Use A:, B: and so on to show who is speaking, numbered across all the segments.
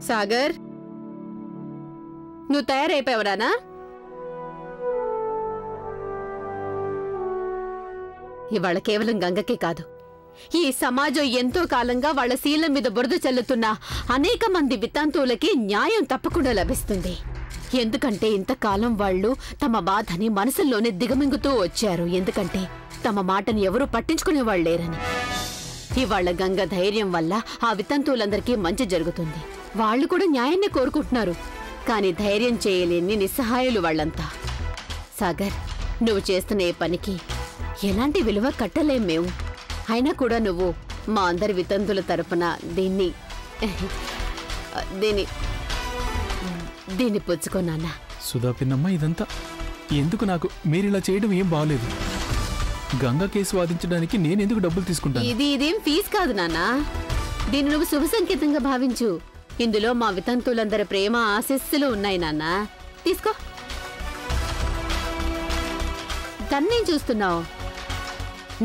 A: సాగర్, నువ్వు తయారైపోయావరానా? ఇవాళ కేవలం గంగకే కాదు, ఈ సమాజం ఎంతో కాలంగా వాళ్ల శీలం మీద బురద చల్లుతున్న అనేక మంది వితంతువులకి న్యాయం తప్పకుండా లభిస్తుంది. ఎందుకంటే ఇంతకాలం వాళ్ళు తమ బాధని మనసుల్లోనే దిగమింగుతూ వచ్చారు. ఎందుకంటే తమ మాటని ఎవరూ పట్టించుకునేవాళ్ళు లేరని. ఇవాళ్ల గంగ ధైర్యం వల్ల ఆ వితంతువులందరికీ మంచి జరుగుతుంది. వాళ్ళు కూడా న్యాయాన్ని కోరుకుంటున్నారు. కానీ ధైర్యం చేయలేని నిస్సహాయులు వాళ్ళంతా. సాగర్, నువ్వు చేస్తున్న ఏ పనికి ఎలాంటి విలువ కట్టలేం మేము. అయినా కూడా నువ్వు మా అందరి వితంతుల తరపున దీన్ని పుచ్చుకోనా?
B: సుధా పిన్నమ్మ, ఇదంతా ఎందుకు? నాకు మీరిలా చేయడం ఏం బాగలేదు. గంగా కేసు వాదించడానికి నేనెందుకు డబ్బులు తీసుకుంటాను?
A: ఇదేం ఫీజు కాదు నాన్నా. దీన్ని నువ్వు శుభ సంకేతంగా భావించు. ఇందులో మా వితంతులందరి ప్రేమ ఆశీస్సులు ఉన్నాయి నాన్నా. తీసుకో. తన్నేం చూస్తున్నావు?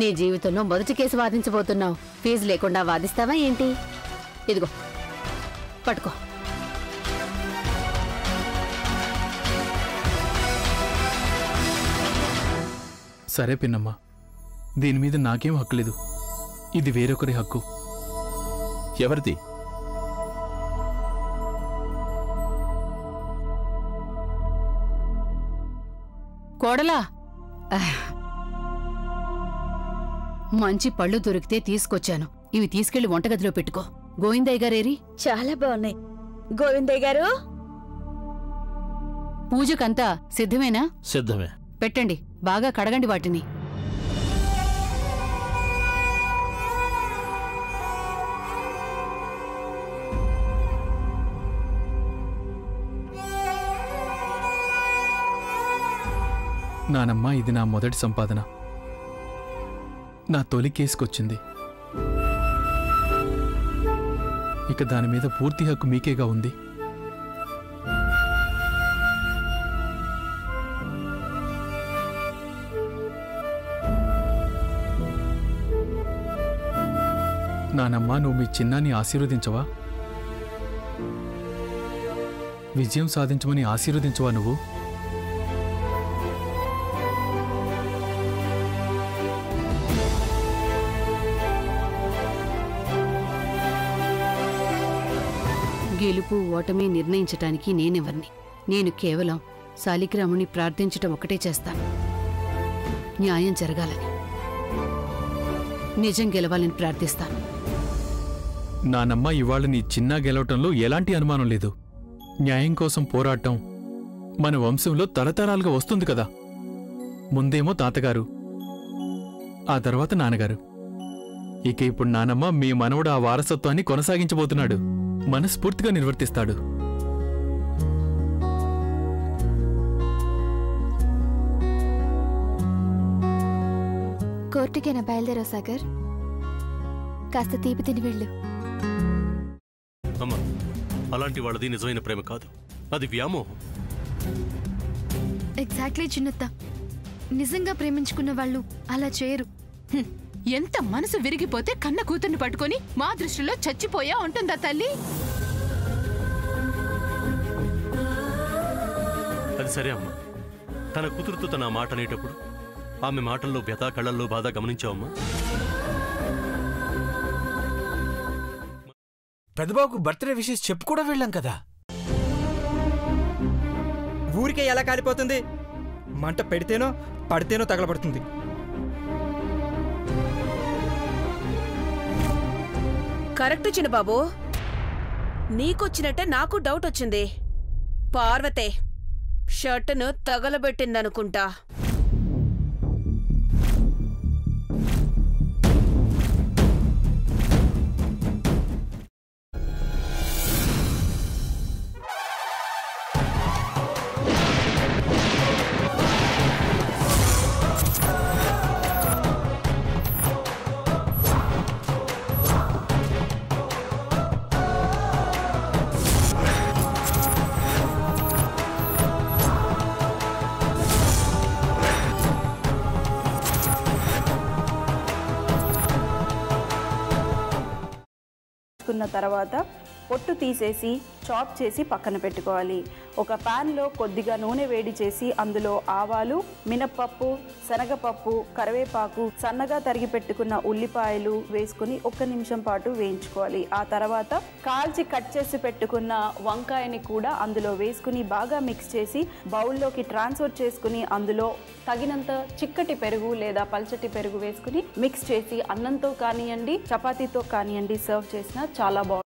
A: నీ జీవితంలో మొదటి కేసు వాదించబోతున్నావు. ఫీజు లేకుండా వాదిస్తావా ఏంటి? ఇదిగో పట్టుకో.
B: సరే పిన్నమ్మ, దీని మీద నాకేం హక్కు లేదు. ఇది వేరొకరి హక్కు.
C: ఎవరిది?
D: కోడలా, మంచి పళ్ళు దొరికితే తీసుకొచ్చాను. ఇవి తీసుకెళ్లి వంటగదిలో పెట్టుకో. గోవిందయ్య గారేరి?
E: చాలా బాగున్నాయి. గోవిందయ్య గారు,
D: పూజకంతా సిద్ధమేనా?
C: సిద్ధమే.
D: పెట్టండి, బాగా కడగండి వాటిని.
B: నానమ్మ, ఇది నా మొదటి సంపాదన. నా తొలి కేసుకొచ్చింది. ఇక దాని మీద పూర్తి హక్కు మీకేగా ఉంది. నానమ్మ, నువ్వు మీ చిన్నాన్ని ఆశీర్వదించవా? విజయం సాధించమని ఆశీర్వదించవా నువ్వు?
D: గెలుపు ఓటమి నిర్ణయించటానికి నేనెవర్ని? నేను కేవలం శాలిగ్రాముని ప్రార్థించటం ఒకటే చేస్తాను. న్యాయం జరగాలని, నిజం గెలవాలని ప్రార్థిస్తాను.
B: నానమ్మ, ఇవాళ నీ చిన్నా గెలవటంలో ఎలాంటి అనుమానం లేదు. న్యాయం కోసం పోరాటం మన వంశంలో తరతరాలుగా వస్తుంది కదా. ముందేమో తాతగారు, ఆ తర్వాత నాన్నగారు. ఇక ఇప్పుడు నానమ్మ, మీ మనవడు ఆ వారసత్వాన్ని కొనసాగించబోతున్నాడు. మనస్ఫూర్తిగా నిర్వర్తిస్తాడు.
F: కోర్టుకేనా బయలుదేరా సాగర్? కాస్త తీపి తిని వెళ్ళు.
G: అమ్మా, అలాంటి వాళ్ళది నిజమైన ప్రేమ కాదు, అది వ్యామోహం.
F: ఎగ్జాక్ట్లీ చిన్నత్త. నిజంగా ప్రేమించుకున్న వాళ్ళు అలా చేయరు.
H: ఎంత మనసు విరిగిపోతే కన్న కూతుర్ని పట్టుకొని మా దృష్టిలో చచ్చిపోయా ఉంటుందా తల్లి?
G: అది సరే అమ్మా, తన కూతురుతో తన మాట అనేటప్పుడు ఆమె మాటల్లో వ్యథ, కళ్ళల్లో బాధ గమనించావమ్మా?
I: పెద్దబాబుకు బర్త్డే విషెస్ చెప్పు కూడా వెళ్ళాం కదా.
J: ఊరికే ఎలా కాలిపోతుంది? మంట పెడితేనో పడితేనో తగలబడుతుంది.
E: కరెక్ట్ చిన్నబాబు. నీకొచ్చినట్టే నాకు డౌట్ వచ్చింది. పార్వతే షర్టును తగలబెట్టిందనుకుంటా.
K: తర్వాత పొట్టు తీసేసి చాప్ చేసి పక్కన పెట్టుకోవాలి. ఒక ప్యాన్లో కొద్దిగా నూనె వేడి చేసి అందులో ఆవాలు, మినప్పప్పు, శనగపప్పు, కరివేపాకు, సన్నగా తరిగి పెట్టుకున్న ఉల్లిపాయలు వేసుకుని 1 నిమిషం పాటు వేయించుకోవాలి. ఆ తర్వాత కాల్చి కట్ చేసి పెట్టుకున్న వంకాయని కూడా అందులో వేసుకుని బాగా మిక్స్ చేసి బౌల్లోకి ట్రాన్స్ఫర్ చేసుకుని అందులో తగినంత చిక్కటి పెరుగు లేదా పల్చటి పెరుగు వేసుకుని మిక్స్ చేసి అన్నంతో కానివ్వండి, చపాతీతో కానివ్వండి సర్వ్ చేసినా చాలా బాగుంటుంది.